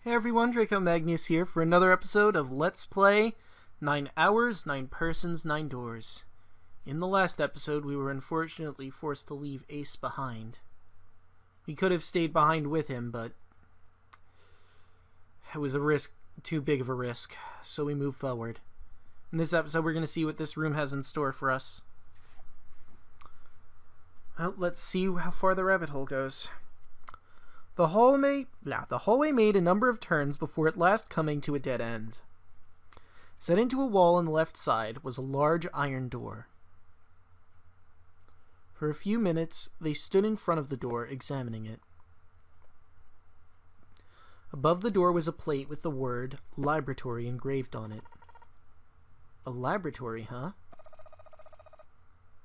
Hey everyone, Draco Magnius here for another episode of Let's Play 9 Hours, 9 Persons, 9 Doors. In the last episode, we were unfortunately forced to leave Ace behind. We could have stayed behind with him, but it was a risk, too big of a risk, so we moved forward. In this episode, we're going to see what this room has in store for us. Well, let's see how far the rabbit hole goes. The hallway made a number of turns before at last coming to a dead end. Set into a wall on the left side was a large iron door. For a few minutes, they stood in front of the door, examining it. Above the door was a plate with the word "Laboratory" engraved on it. A laboratory, huh?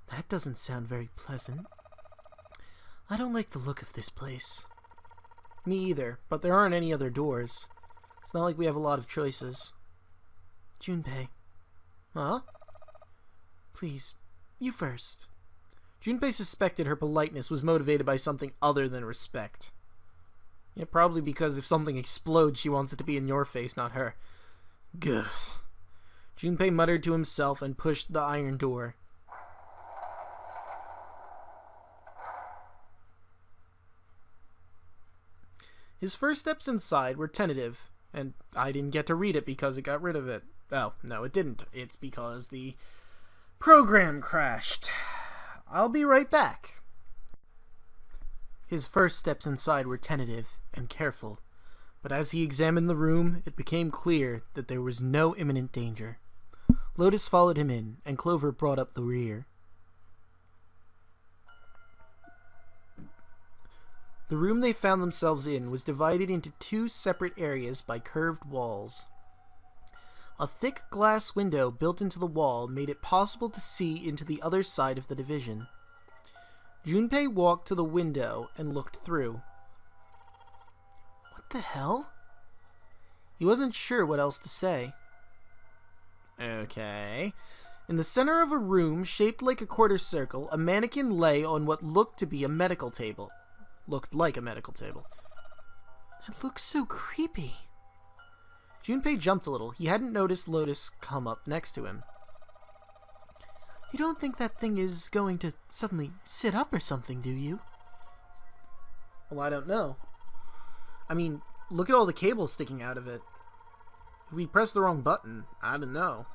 That doesn't sound very pleasant. I don't like the look of this place. Me either, but there aren't any other doors. It's not like we have a lot of choices. Junpei. Huh? Please, you first. Junpei suspected her politeness was motivated by something other than respect. Yeah, probably because if something explodes, she wants it to be in your face, not her. Gah. Junpei muttered to himself and pushed the iron door. His first steps inside were tentative, and I didn't get to read it because it got rid of it. Oh, no, it didn't. It's because the program crashed. I'll be right back. His first steps inside were tentative and careful, but as he examined the room, it became clear that there was no imminent danger. Lotus followed him in, and Clover brought up the rear. The room they found themselves in was divided into two separate areas by curved walls. A thick glass window built into the wall made it possible to see into the other side of the division. Junpei walked to the window and looked through. What the hell? He wasn't sure what else to say. Okay. In the center of a room shaped like a quarter circle, a mannequin lay on what looked to be a medical table. Looked like a medical table. It looks so creepy. Junpei jumped a little. He hadn't noticed Lotus come up next to him. You don't think that thing is going to suddenly sit up or something, do you? Well, I don't know. I mean, look at all the cables sticking out of it. If we press the wrong button, I don't know.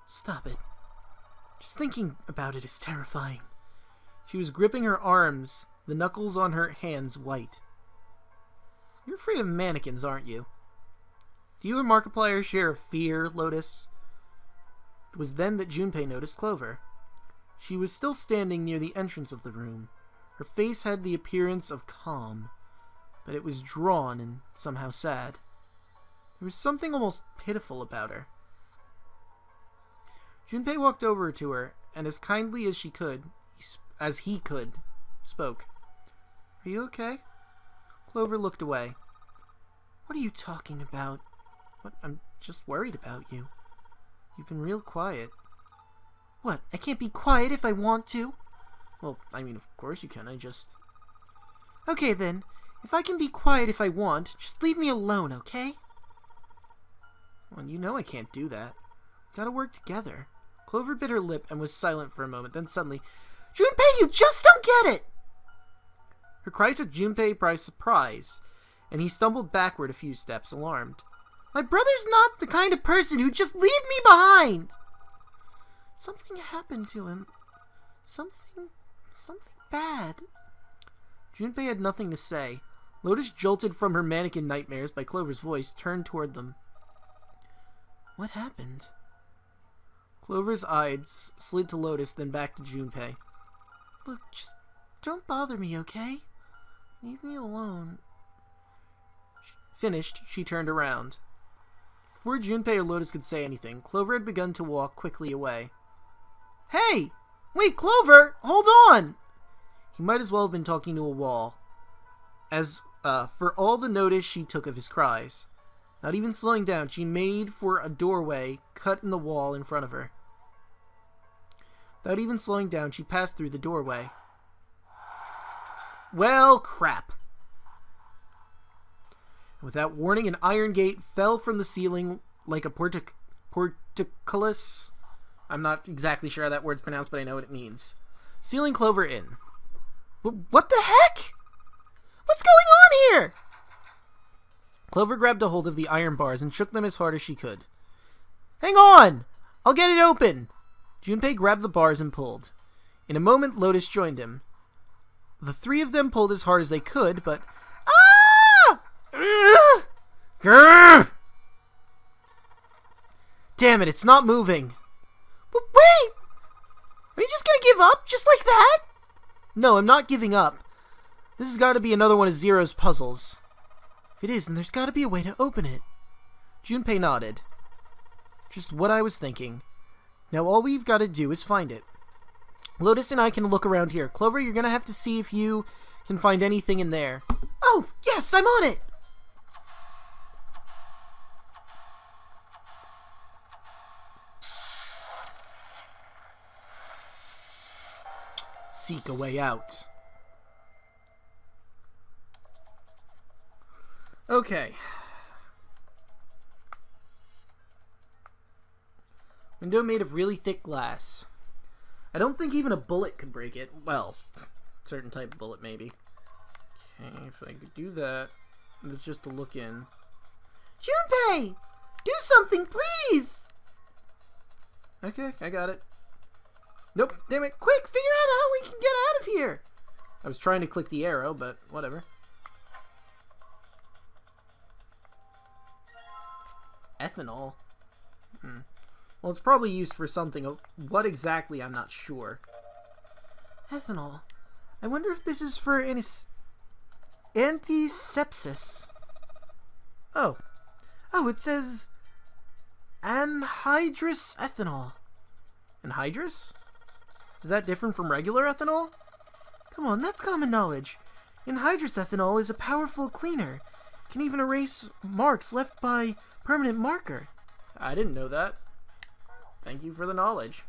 Stop it. Just thinking about it is terrifying. She was gripping her arms, the knuckles on her hands white. You're afraid of mannequins, aren't you? Do you and Markiplier share a fear, Lotus? It was then that Junpei noticed Clover. She was still standing near the entrance of the room. Her face had the appearance of calm, but it was drawn and somehow sad. There was something almost pitiful about her. Junpei walked over to her, and as kindly as he could, spoke. Are you okay? Clover looked away. What are you talking about? What? I'm just worried about you. You've been real quiet. What? I can't be quiet if I want to? Well, I mean, of course you can. Okay then. If I can be quiet if I want, just leave me alone, okay? Well, you know I can't do that. We gotta work together. Clover bit her lip and was silent for a moment, then suddenly, Junpei, you just don't get it! Her cry took Junpei by surprise, and he stumbled backward a few steps, alarmed. My brother's not the kind of person who'd just leave me behind! Something happened to him. Something bad. Junpei had nothing to say. Lotus, jolted from her mannequin nightmares by Clover's voice, turned toward them. What happened? Clover's eyes slid to Lotus, then back to Junpei. Look, just don't bother me, okay? Leave me alone. Finished, she turned around. Before Junpei or Lotus could say anything, Clover had begun to walk quickly away. Hey! Wait, Clover! Hold on! He might as well have been talking to a wall. For all the notice she took of his cries. Not even slowing down, she made for a doorway cut in the wall in front of her. Without even slowing down, she passed through the doorway. Well, crap. Without warning, an iron gate fell from the ceiling like a portcullis. I'm not exactly sure how that word's pronounced, but I know what it means. Sealing Clover in. What the heck? What's going on here? Clover grabbed a hold of the iron bars and shook them as hard as she could. Hang on! I'll get it open! Junpei grabbed the bars and pulled. In a moment, Lotus joined him. The three of them pulled as hard as they could, but... Ah! Grr! Damn it, it's not moving. But wait! Are you just gonna give up? Just like that? No, I'm not giving up. This has got to be another one of Zero's puzzles. If it is, then there's got to be a way to open it. Junpei nodded. Just what I was thinking. Now all we've got to do is find it. Lotus and I can look around here. Clover, you're going to have to see if you can find anything in there. Oh, yes, I'm on it! Seek a way out. Okay. Window made of really thick glass. I don't think even a bullet could break it. Well, certain type of bullet maybe. Okay, if I could do that. That's just to look in. Junpei! Do something, please! Okay, I got it. Nope, damn it. Quick, figure out how we can get out of here! I was trying to click the arrow, but whatever. Ethanol? Well, it's probably used for something. What exactly, I'm not sure. Ethanol. I wonder if this is for antisepsis. Oh. Oh, it says anhydrous ethanol. Anhydrous? Is that different from regular ethanol? Come on, that's common knowledge. Anhydrous ethanol is a powerful cleaner. It can even erase marks left by permanent marker. I didn't know that. Thank you for the knowledge.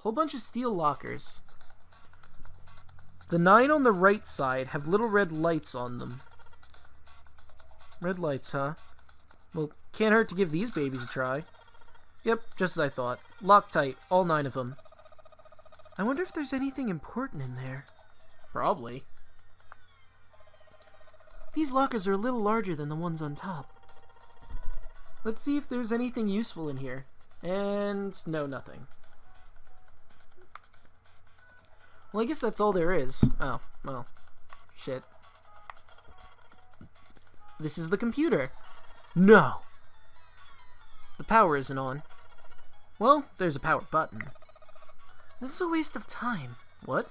Whole bunch of steel lockers. The 9 on the right side have little red lights on them. Red lights, huh? Well, can't hurt to give these babies a try. Yep, just as I thought. Locked tight, all 9 of them. I wonder if there's anything important in there. Probably. These lockers are a little larger than the ones on top. Let's see if there's anything useful in here. And no, nothing. Well, I guess that's all there is. Oh, well, shit. This is the computer. No! The power isn't on. Well, there's a power button. This is a waste of time. What?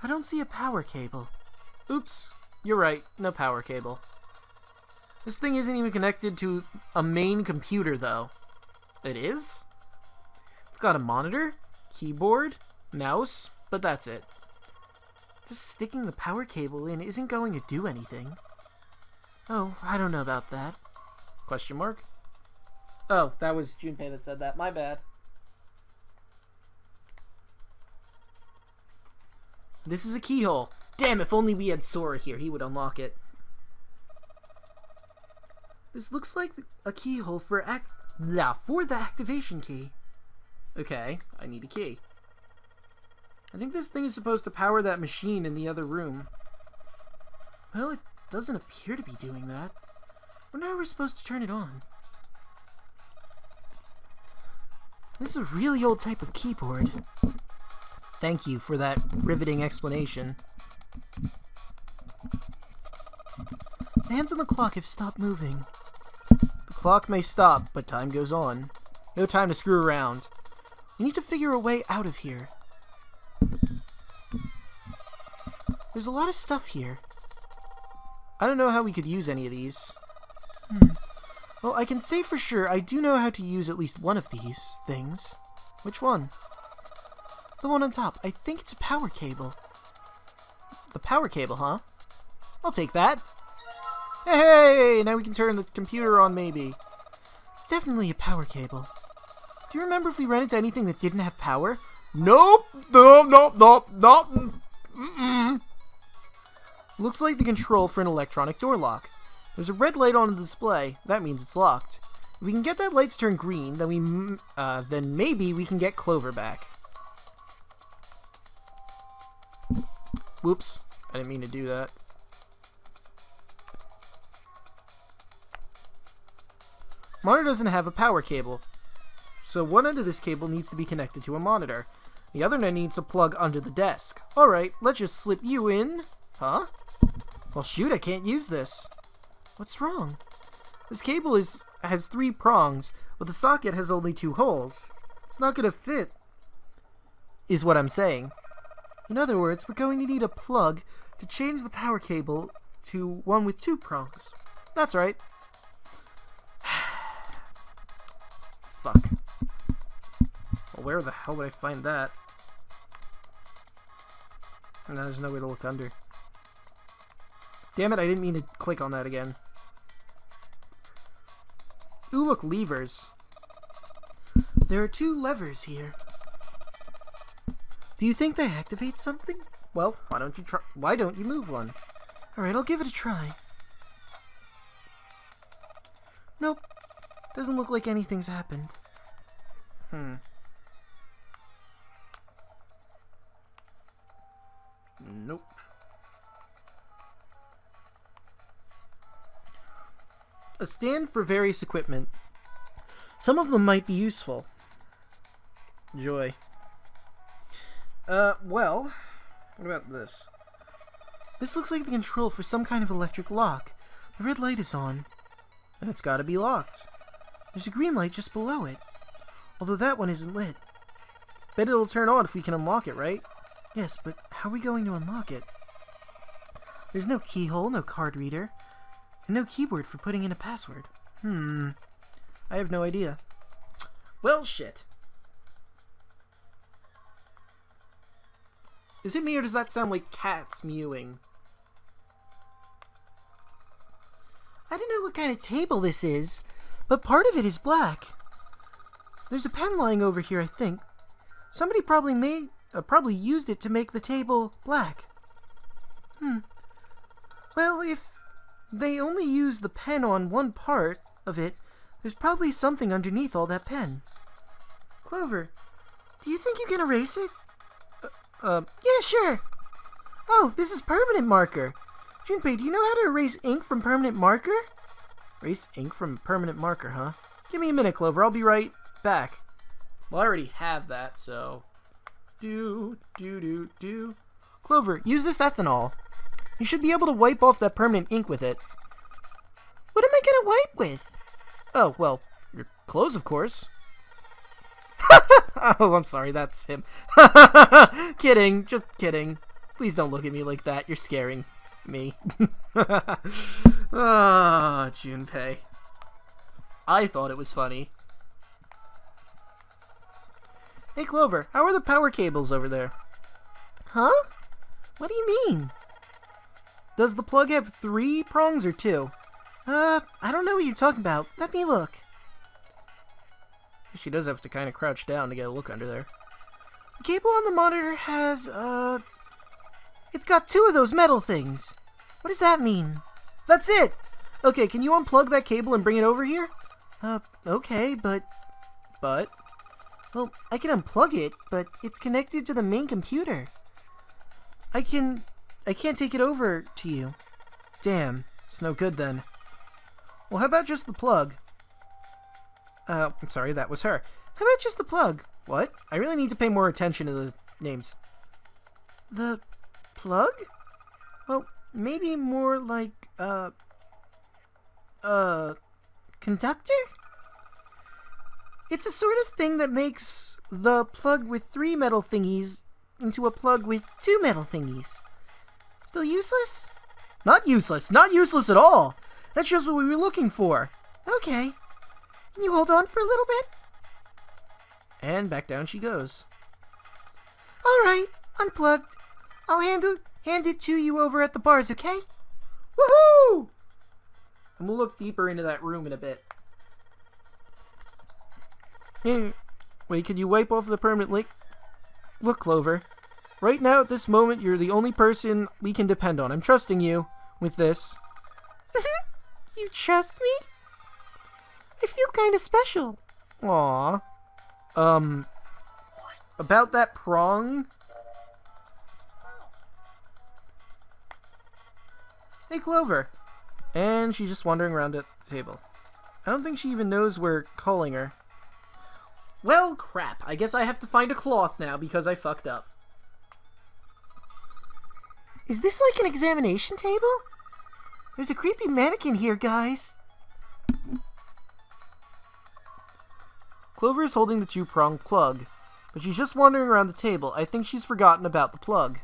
I don't see a power cable. Oops, you're right, no power cable. This thing isn't even connected to a main computer, though. It is? It's got a monitor, keyboard, mouse, but that's it. Just sticking the power cable in isn't going to do anything. Oh, I don't know about that. Question mark? Oh, that was Junpei that said that. My bad. This is a keyhole. Damn, if only we had Sora here, he would unlock it. This looks like a keyhole for the activation key. Okay, I need a key. I think this thing is supposed to power that machine in the other room. Well, it doesn't appear to be doing that. Wonder how we're supposed to turn it on. This is a really old type of keyboard. Thank you for that riveting explanation. The hands on the clock have stopped moving. The clock may stop, but time goes on. No time to screw around. We need to figure a way out of here. There's a lot of stuff here. I don't know how we could use any of these. Well, I can say for sure I do know how to use at least one of these things. Which one? The one on top. I think it's a power cable. The power cable, huh? I'll take that. Hey! Now we can turn the computer on, maybe. It's definitely a power cable. Do you remember if we ran into anything that didn't have power? Nope! Nope! Looks like the control for an electronic door lock. There's a red light on the display. That means it's locked. If we can get that light to turn green, then maybe we can get Clover back. Whoops. I didn't mean to do that. Monitor doesn't have a power cable, so one end of this cable needs to be connected to a monitor. The other end needs to plug under the desk. Alright, let's just slip you in. Huh? Well shoot, I can't use this. What's wrong? This cable has 3 prongs, but the socket has only 2 holes. It's not gonna fit, is what I'm saying. In other words, we're going to need a plug to change the power cable to one with 2 prongs. That's right. Fuck. Well, where the hell would I find that? And there's no way to look under. Damn it, I didn't mean to click on that again. Ooh, look, levers. There are 2 levers here. Do you think they activate something? Well, why don't you move one? Alright, I'll give it a try. Nope. Doesn't look like anything's happened. Nope. A stand for various equipment. Some of them might be useful. Joy. Well, what about this? This looks like the control for some kind of electric lock. The red light is on. And it's gotta be locked. There's a green light just below it. Although that one isn't lit. Bet it'll turn on if we can unlock it, right? Yes, but how are we going to unlock it? There's no keyhole, no card reader, and no keyboard for putting in a password. I have no idea. Well, shit. Is it me, or does that sound like cats mewing? I don't know what kind of table this is, but part of it is black. There's a pen lying over here, I think. Somebody probably used it to make the table black. Well, if they only use the pen on one part of it, there's probably something underneath all that pen. Clover, do you think you can erase it? Yeah, sure. Oh, this is permanent marker. Junpei, do you know how to erase ink from permanent marker? Erase ink from permanent marker, huh? Give me a minute, Clover. I'll be right back. Well, I already have that, so... Clover, use this ethanol. You should be able to wipe off that permanent ink with it. What am I gonna wipe with? Oh, well, your clothes, of course. Oh, I'm sorry, that's him. Kidding, just kidding. Please don't look at me like that. You're scaring me. Ah, Junpei. I thought it was funny. Hey, Clover, how are the power cables over there? Huh? What do you mean? Does the plug have 3 prongs or 2? I don't know what you're talking about. Let me look. She does have to kind of crouch down to get a look under there. The cable on the monitor has, it's got 2 of those metal things. What does that mean? That's it! Okay, can you unplug that cable and bring it over here? Okay, but... Well, I can unplug it, but it's connected to the main computer. I can't take it over to you. Damn, it's no good then. Well, how about just the plug? I'm sorry, that was her. How about just the plug? What? I really need to pay more attention to the names. The plug? Well, maybe more like, conductor? It's a sort of thing that makes the plug with 3 metal thingies into a plug with 2 metal thingies. Still useless? Not useless. Not useless at all. That's just what we were looking for. Okay. Can you hold on for a little bit? And back down she goes. Alright, unplugged. I'll hand it to you over at the bars, okay? Woohoo! And we'll look deeper into that room in a bit. Wait, can you wipe off the permanent link? Look, Clover. Right now, at this moment, you're the only person we can depend on. I'm trusting you with this. You trust me? I feel kind of special. Aww. About that prong? Hey, Clover. And she's just wandering around at the table. I don't think she even knows we're calling her. Well, crap. I guess I have to find a cloth now because I fucked up. Is this like an examination table? There's a creepy mannequin here, guys. Clover is holding the two-pronged plug, but she's just wandering around the table. I think she's forgotten about the plug.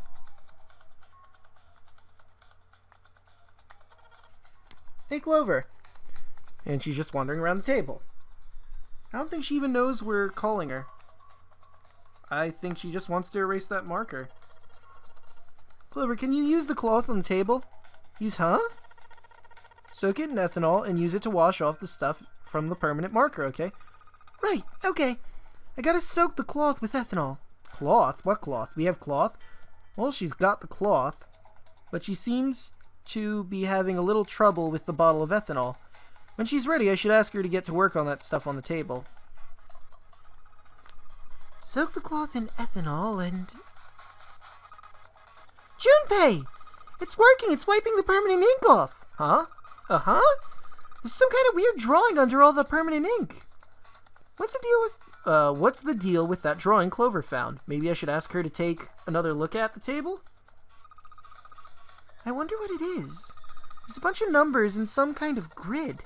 Hey, Clover. And she's just wandering around the table. I don't think she even knows we're calling her. I think she just wants to erase that marker. Clover, can you use the cloth on the table? Use, huh? Soak it in ethanol and use it to wash off the stuff from the permanent marker, okay? Right, okay. I gotta soak the cloth with ethanol. Cloth? What cloth? We have cloth? Well, she's got the cloth, but she seems to be having a little trouble with the bottle of ethanol. When she's ready, I should ask her to get to work on that stuff on the table. Soak the cloth in ethanol and... Junpei! It's working! It's wiping the permanent ink off! Huh? Uh-huh? There's some kind of weird drawing under all the permanent ink. What's the deal with that drawing Clover found? Maybe I should ask her to take another look at the table? I wonder what it is. There's a bunch of numbers and some kind of grid.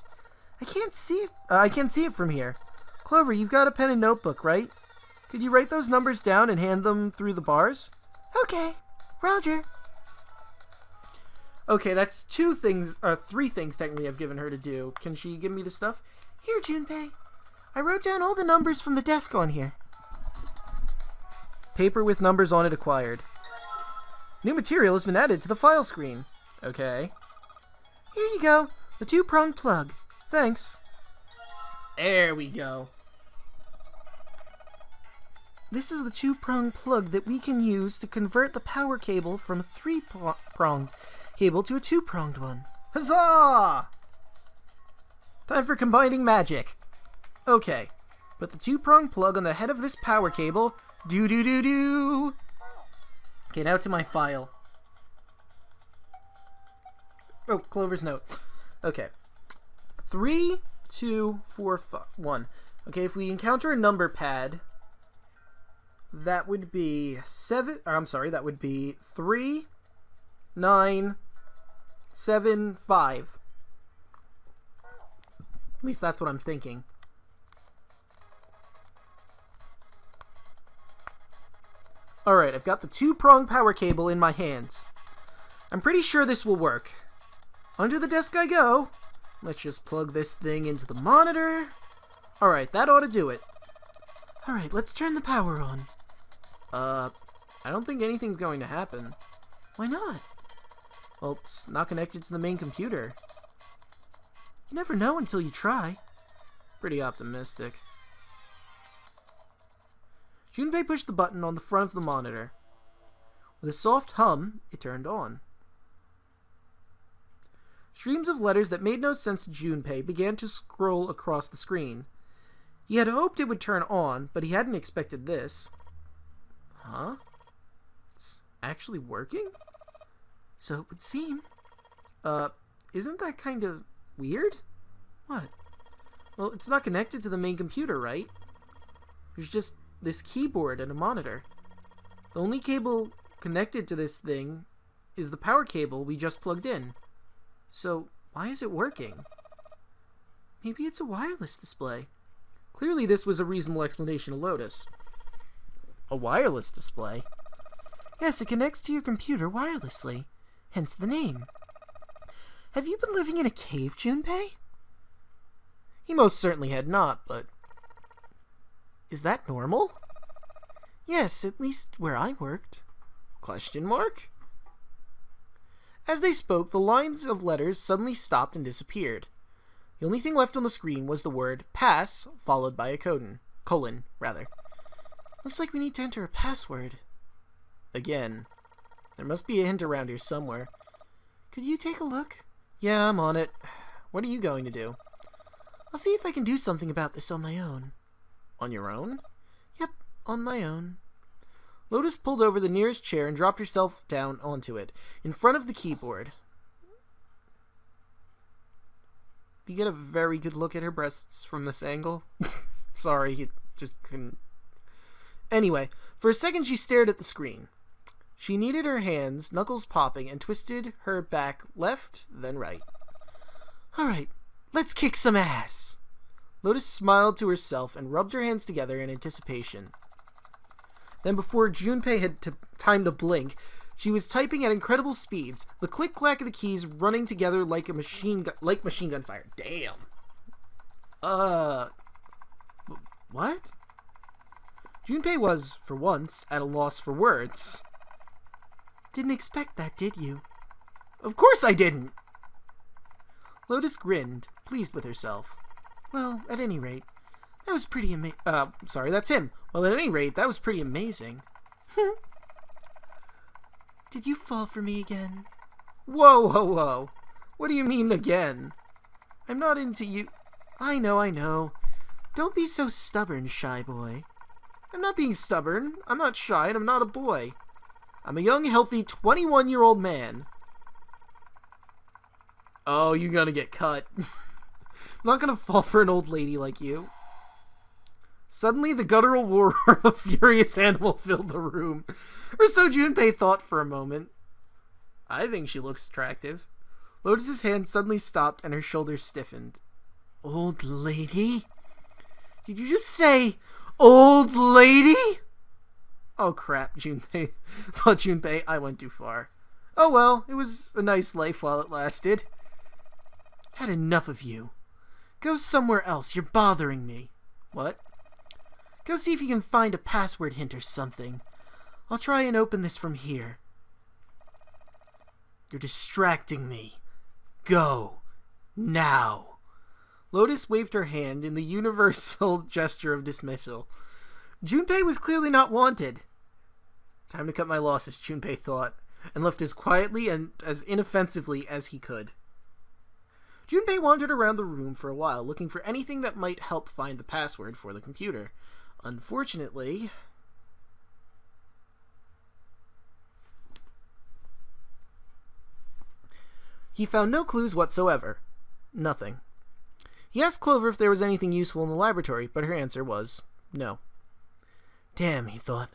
I can't see it. I can't see it from here. Clover, you've got a pen and notebook, right? Could you write those numbers down and hand them through the bars? Okay, Roger. Okay, that's three things technically I've given her to do. Can she give me the stuff? Here, Junpei. I wrote down all the numbers from the desk on here. Paper with numbers on it acquired. New material has been added to the file screen. Okay. Here you go. The two-pronged plug. Thanks. There we go. This is the two-pronged plug that we can use to convert the power cable from a three-pronged cable to a two-pronged one. Huzzah! Time for combining magic. Okay. Put the two-pronged plug on the head of this power cable. Do-do-do-do! Okay, now to my file. Oh, Clover's note. Okay. 3, 2, 4, 5, 1. Okay, if we encounter a number pad, that would be 7. I'm sorry, that would be 3, 9, 7, 5. At least that's what I'm thinking. Alright, I've got the two-pronged power cable in my hands. I'm pretty sure this will work. Under the desk I go. Let's just plug this thing into the monitor. Alright, that ought to do it. Alright, let's turn the power on. I don't think anything's going to happen. Why not? Well, it's not connected to the main computer. You never know until you try. Pretty optimistic. Junpei pushed the button on the front of the monitor. With a soft hum, it turned on. Streams of letters that made no sense to Junpei began to scroll across the screen. He had hoped it would turn on, but he hadn't expected this. Huh? It's actually working? So it would seem. Isn't that kind of weird? What? Well, it's not connected to the main computer, right? There's just this keyboard and a monitor. The only cable connected to this thing is the power cable we just plugged in. So, why is it working? Maybe it's a wireless display. Clearly this was a reasonable explanation to Lotus. A wireless display? Yes, it connects to your computer wirelessly. Hence the name. Have you been living in a cave, Junpei? He most certainly had not, but... Is that normal? Yes, at least where I worked. Question mark? As they spoke, the lines of letters suddenly stopped and disappeared. The only thing left on the screen was the word pass, followed by a colon. Looks like we need to enter a password. Again. There must be a hint around here somewhere. Could you take a look? Yeah, I'm on it. What are you going to do? I'll see if I can do something about this on my own. On your own? Yep, on my own. Lotus pulled over the nearest chair and dropped herself down onto it, in front of the keyboard. You get a very good look at her breasts from this angle. Sorry, you just couldn't. Anyway, for a second she stared at the screen. She kneaded her hands, knuckles popping, and twisted her back left, then right. Alright, let's kick some ass. Lotus smiled to herself and rubbed her hands together in anticipation. Then before Junpei had time to blink, she was typing at incredible speeds, the click-clack of the keys running together like machine gun fire. Damn. What? Junpei was, for once, at a loss for words. Didn't expect that, did you? Of course I didn't! Lotus grinned, pleased with herself. Well, at any rate, that was pretty sorry, that's him. Well, at any rate, that was pretty amazing. Did you fall for me again? Whoa, whoa, whoa. What do you mean again? I'm not into you. I know. Don't be so stubborn, shy boy. I'm not being stubborn. I'm not shy, and I'm not a boy. I'm a young, healthy, 21-year-old man. Oh, you're gonna get cut. I'm not gonna fall for an old lady like you. Suddenly, the guttural roar of a furious animal filled the room. Or so Junpei thought for a moment. I think she looks attractive. Lotus's hand suddenly stopped and her shoulders stiffened. Old lady? Did you just say, old lady? Oh crap, Junpei. Thought Junpei, I went too far. Oh well, it was a nice life while it lasted. Had enough of you. Go somewhere else, you're bothering me. What? Go see if you can find a password hint or something. I'll try and open this from here. You're distracting me. Go. Now. Lotus waved her hand in the universal gesture of dismissal. Junpei was clearly not wanted. Time to cut my losses, Junpei thought, and left as quietly and as inoffensively as he could. Junpei wandered around the room for a while, looking for anything that might help find the password for the computer. Unfortunately, he found no clues whatsoever. Nothing. He asked Clover if there was anything useful in the laboratory, but her answer was no. Damn, he thought.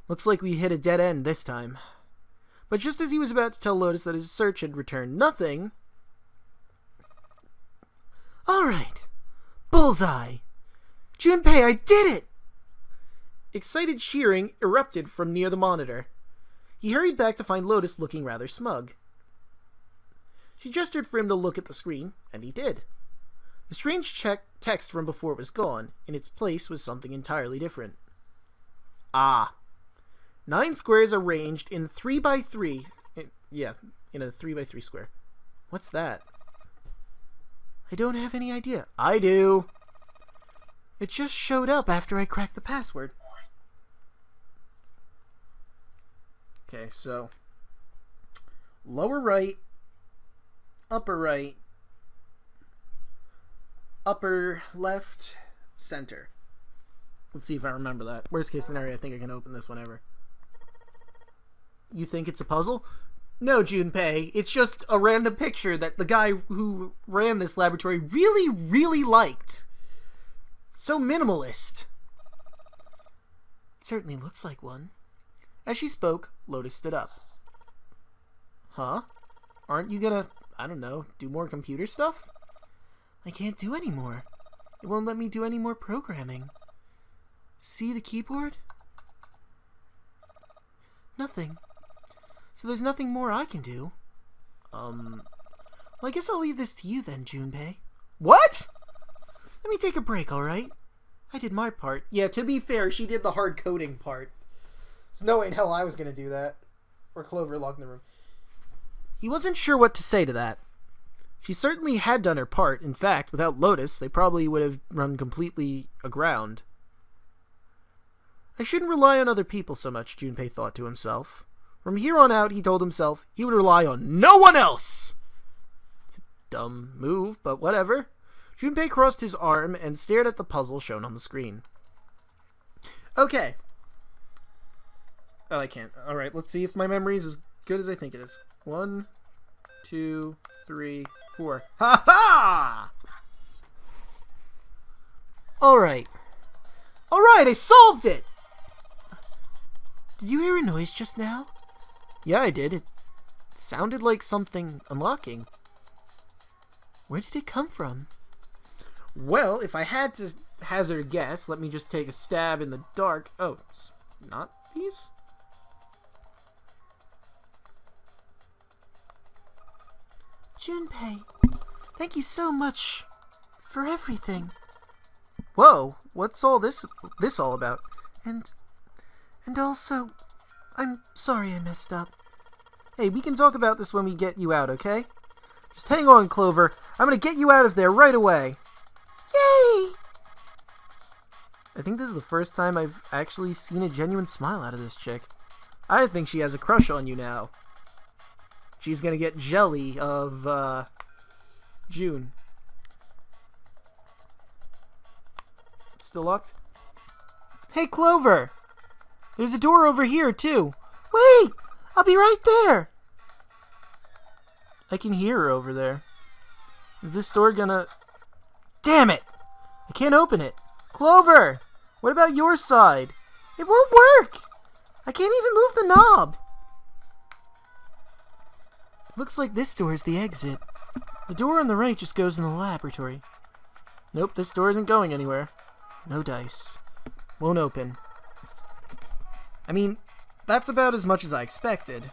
Looks like we hit a dead end this time. But just as he was about to tell Lotus that his search had returned nothing... Alright. Bullseye. Junpei, I did it! Excited cheering erupted from near the monitor. He hurried back to find Lotus looking rather smug. She gestured for him to look at the screen, and he did. The strange text from before was gone. In its place was something entirely different. Ah. 9 squares arranged in 3x3. In a 3x3 square. What's that? I don't have any idea. I do. It just showed up after I cracked the password. Okay, so lower right, upper right, upper left, center. Let's see if I remember that. Worst case scenario, I think I can open this whenever. You think it's a puzzle? No, Junpei. It's just a random picture that the guy who ran this laboratory really, really liked. So minimalist. Certainly looks like one. As she spoke, Lotus stood up. Huh? Aren't you gonna, I don't know, do more computer stuff? I can't do any more. It won't let me do any more programming. See the keyboard? Nothing. So there's nothing more I can do. Well, I guess I'll leave this to you then, Junpei. What? Let me take a break, alright? I did my part. Yeah, to be fair, she did the hard coding part. There's no way in hell I was going to do that. Or Clover locked in the room. He wasn't sure what to say to that. She certainly had done her part. In fact, without Lotus, they probably would have run completely aground. I shouldn't rely on other people so much, Junpei thought to himself. From here on out, he told himself, he would rely on no one else! It's a dumb move, but whatever. Junpei crossed his arm and stared at the puzzle shown on the screen. Okay. Oh, I can't. Alright, let's see if my memory is as good as I think it is. 1, 2, 3, 4. Ha ha! Alright. Alright, I solved it! Did you hear a noise just now? Yeah, I did. It sounded like something unlocking. Where did it come from? Well, if I had to hazard a guess, let me just take a stab in the dark. Oh, it's not these? Junpei, thank you so much for everything. Whoa, what's all this all about? And also, I'm sorry I messed up. Hey, we can talk about this when we get you out, okay? Just hang on, Clover. I'm gonna get you out of there right away. Yay! I think this is the first time I've actually seen a genuine smile out of this chick. I think she has a crush on you now. She's gonna get jelly of, June. It's still locked? Hey, Clover! There's a door over here, too. Wait! I'll be right there! I can hear her over there. Is this door gonna... Damn it! I can't open it. Clover! What about your side? It won't work! I can't even move the knob! Looks like this door is the exit. The door on the right just goes in the laboratory. Nope, this door isn't going anywhere. No dice. Won't open. I mean, that's about as much as I expected.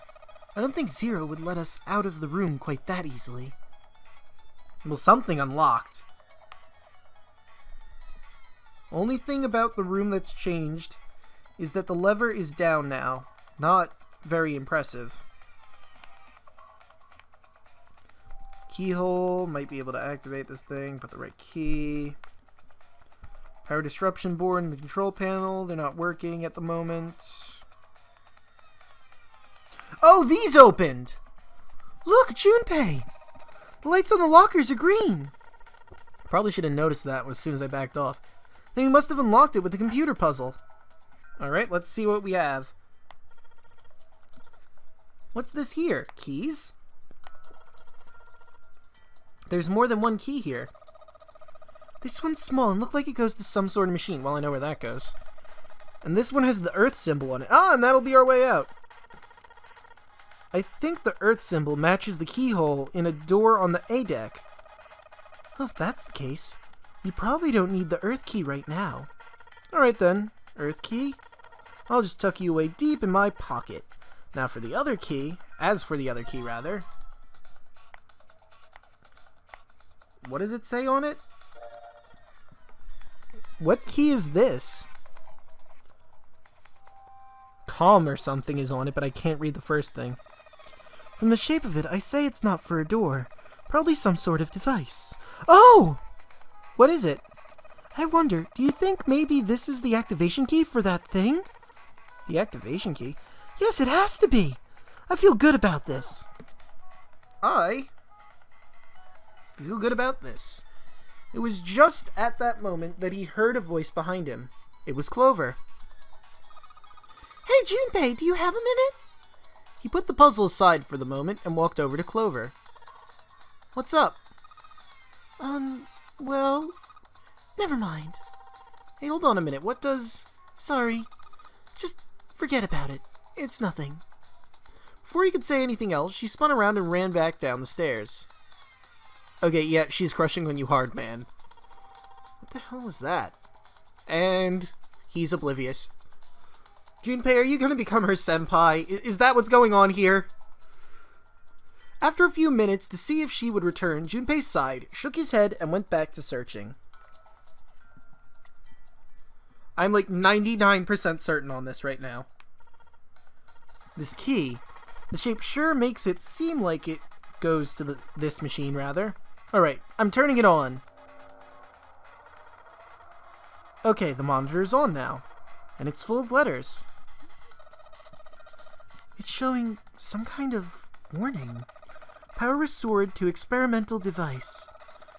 I don't think Zero would let us out of the room quite that easily. Well, something unlocked. Only thing about the room that's changed is that the lever is down now. Not very impressive. Keyhole, might be able to activate this thing, put the right key. Power disruption board and the control panel, they're not working at the moment. Oh, these opened! Look, Junpei! The lights on the lockers are green! Probably should have noticed that as soon as I backed off. Then we must have unlocked it with the computer puzzle. Alright, let's see what we have. What's this here? Keys? There's more than one key here. This one's small and looks like it goes to some sort of machine. Well, I know where that goes. And this one has the Earth symbol on it. Ah, and that'll be our way out. I think the Earth symbol matches the keyhole in a door on the A deck. Well, if that's the case, we probably don't need the Earth key right now. Alright then, Earth key. I'll just tuck you away deep in my pocket. Now for the other key, rather. What does it say on it? What key is this? Calm or something is on it, but I can't read the first thing. From the shape of it, I say it's not for a door. Probably some sort of device. Oh! What is it? I wonder, do you think maybe this is the activation key for that thing? The activation key? Yes, it has to be! I feel good about this. I feel good about this. It was just at that moment that he heard a voice behind him. It was Clover. Hey, Junpei, do you have a minute? He put the puzzle aside for the moment and walked over to Clover. What's up? Well, never mind. Hey, hold on a minute. What does... Sorry. Just forget about it. It's nothing. Before he could say anything else, she spun around and ran back down the stairs. Okay, yeah, she's crushing on you hard, man. What the hell was that? And he's oblivious. Junpei, are you going to become her senpai? Is that what's going on here? After a few minutes to see if she would return, Junpei sighed, shook his head, and went back to searching. I'm like 99% certain on this right now. This key, the shape sure makes it seem like it goes to this machine, rather. Alright, I'm turning it on. Okay, the monitor is on now, and it's full of letters. It showing some kind of warning. Power restored to experimental device.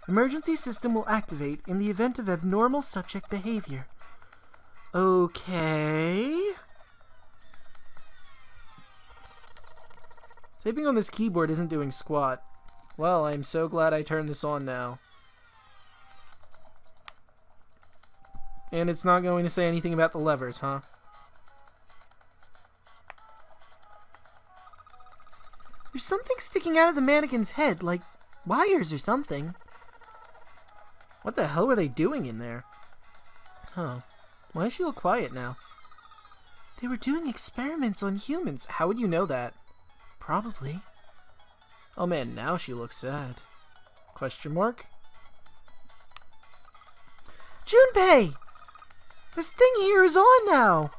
Emergency system will activate in the event of abnormal subject behavior. Okay. Typing on this keyboard isn't doing squat. Well, I'm so glad I turned this on now. And it's not going to say anything about the levers, huh? There's something sticking out of the mannequin's head, like wires or something. What the hell were they doing in there? Huh. Why is she all quiet now? They were doing experiments on humans. How would you know that? Probably. Oh man, now she looks sad. Question mark? Junpei! This thing here is on now!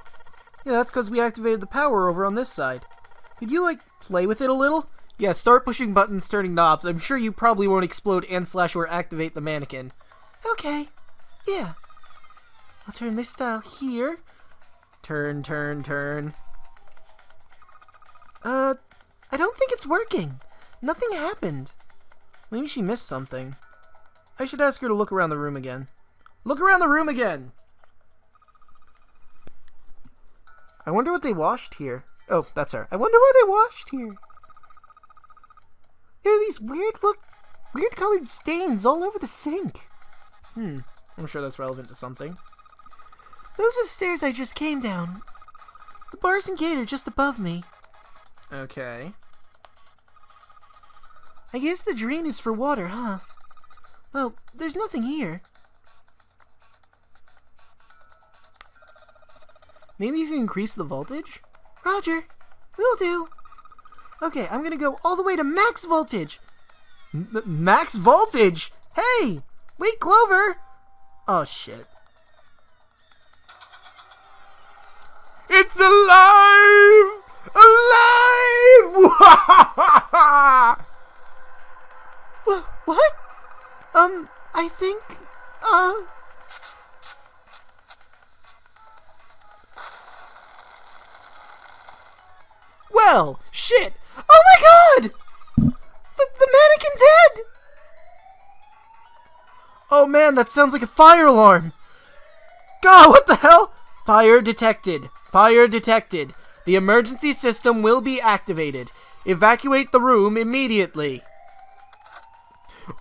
Yeah, that's because we activated the power over on this side. Could you, like, play with it a little? Yeah, start pushing buttons, turning knobs. I'm sure you probably won't explode and / or activate the mannequin. Okay. Yeah. I'll turn this dial here. Turn, turn, turn. I don't think it's working. Nothing happened. Maybe she missed something. I should ask her to look around the room again. Look around the room again! I wonder what they washed here. Oh, that's her. I wonder what they washed here. There are these weird colored stains all over the sink. I'm sure that's relevant to something. Those are the stairs I just came down. The bars and gate are just above me. Okay. I guess the drain is for water, huh? Well, there's nothing here. Maybe if you increase the voltage? Roger. Will do. Okay, I'm gonna go all the way to max voltage. Max voltage? Hey! Wait, Clover! Oh, shit. It's alive! Alive! What? I think, Well, shit! Oh my god! The mannequin's head! Oh man, that sounds like a fire alarm! God, what the hell? Fire detected. Fire detected. The emergency system will be activated. Evacuate the room immediately.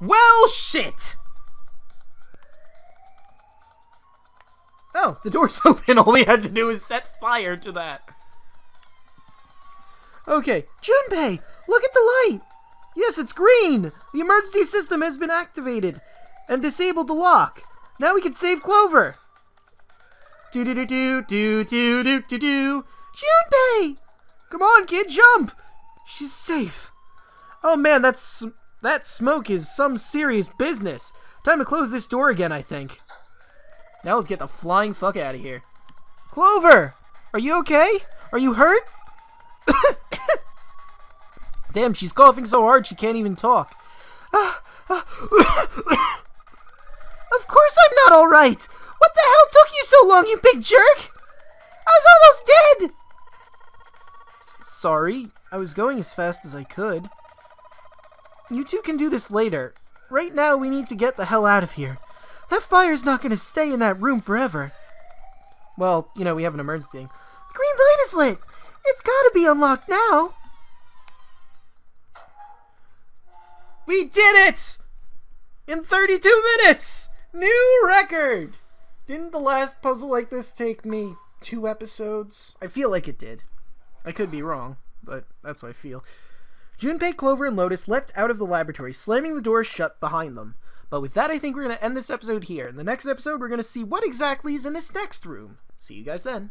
Well, shit! Oh, the door's open. All we had to do is set fire to that. Okay, Junpei, look at the light. Yes, it's green. The emergency system has been activated and disabled the lock. Now we can save Clover. Do-do-do-do-do-do-do-do-do. Junpei! Come on, kid, jump! She's safe. Oh man, that smoke is some serious business. Time to close this door again, I think. Now let's get the flying fuck out of here. Clover! Are you okay? Are you hurt? Damn, she's coughing so hard she can't even talk. Of course I'm not alright! What the hell took you so long, you big jerk? I was almost dead! Sorry, I was going as fast as I could. You two can do this later. Right now, we need to get the hell out of here. That fire's not gonna stay in that room forever. Well, you know, we have an emergency thing. The green light is lit! It's gotta be unlocked now! We did it! In 32 minutes! New record! Didn't the last puzzle like this take me 2 episodes? I feel like it did. I could be wrong, but that's what I feel. Junpei, Clover, and Lotus leapt out of the laboratory, slamming the doors shut behind them. But with that, I think we're going to end this episode here. In the next episode, we're going to see what exactly is in this next room. See you guys then.